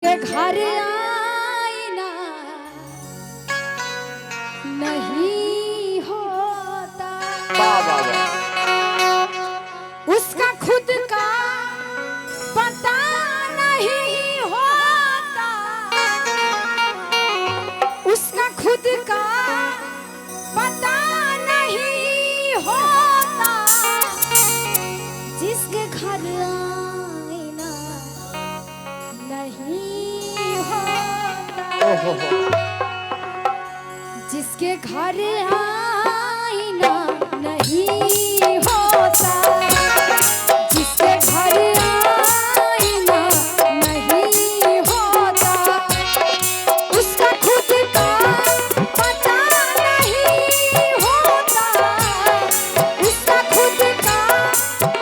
के घर आईना नहीं होता, उसका खुद का पता नहीं होता, उसका खुद का पता नहीं होता, जिसके घर आईना नहीं होता, जिसके घर आईना नहीं होता, जिसके घर आईना नहीं होता, उसका खुद का पता नहीं होता, उसका खुद का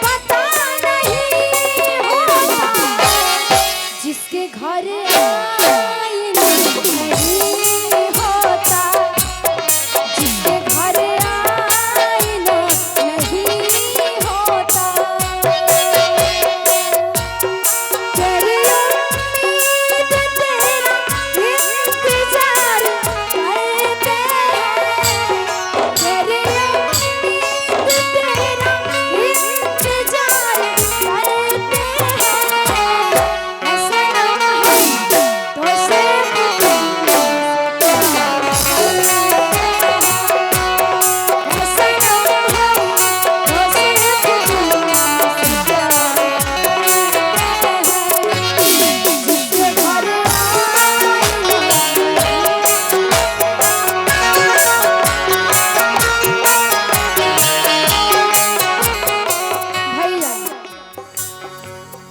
पता नहीं होता, जिसके घर आईना नहीं होता, जिसके घर आईना नहीं होता। तेरी उम्मीद तेरा इंतजार करते हैं, तेरी उम्मीद तेरा इंतजार करते हैं, ऐसा ना हो तो सिर्फ ऐसा ना हो तो सिर्फ जिसके घर भैया,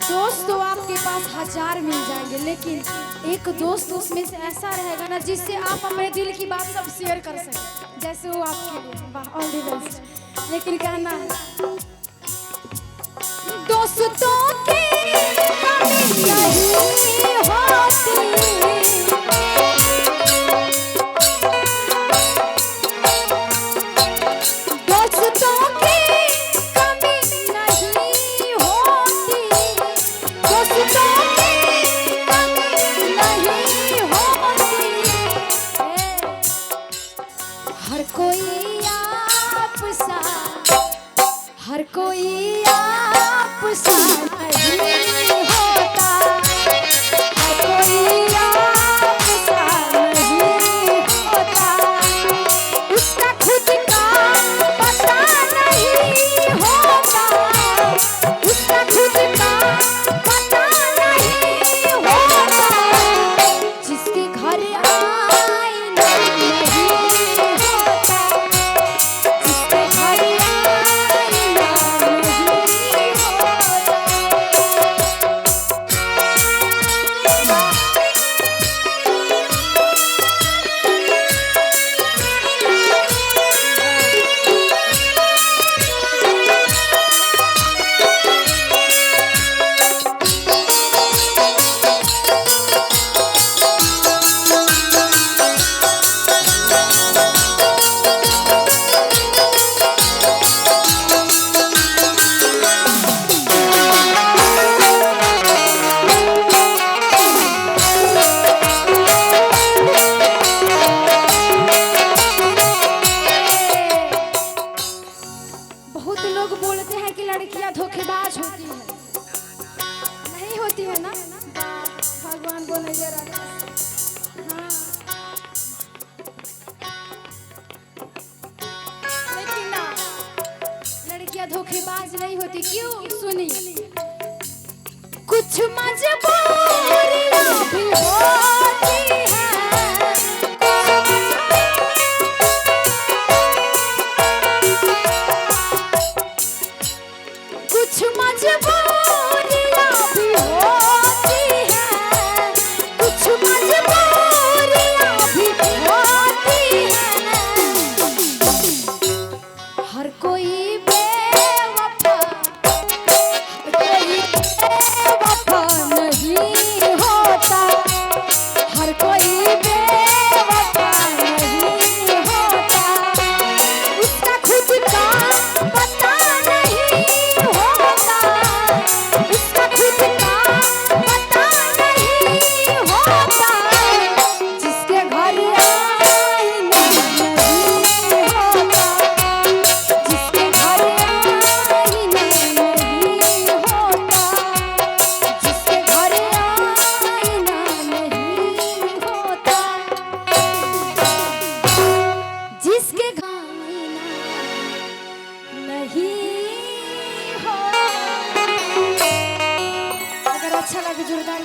दोस्त तो आपके पास हजार मिल जाएंगे, लेकिन एक दोस्त उसमें से ऐसा रहेगा ना जिससे आप अपने दिल की बात सब शेयर कर सकें, जैसे वो आपके लिए। वाह, ऑल द बेस्ट। लेकिन कहना है दोस्तों की कमी नहीं होती, दोस्तों की कमी नहीं होती, दोस्तों की कमी नहीं होती, हर कोई आप सा, हर कोई आप सा नहीं होता, हर कोई आप सा नहीं होता, उसका खुद का पता नहीं होता, उसका खुद का पता नहीं होता, जिसके घर आईना नहीं होता, जिसके घर आईना नहीं होता। बहुत लोग बोलते हैं कि लड़कियां धोखेबाज होती है, नहीं होती है ना? भगवान बोले जरा। हाँ, लेकिन ना, लड़कियां धोखेबाज नहीं होती। क्यों? सुनिए, कुछ मजबूरियां भी होती हैं, कुछ मजबूरियां भी होती हैं, कुछ मजबूरियां भी होती हैं, हर कोई बेवफा, हर कोई बेवफा नहीं अच्छा लगे जोरदार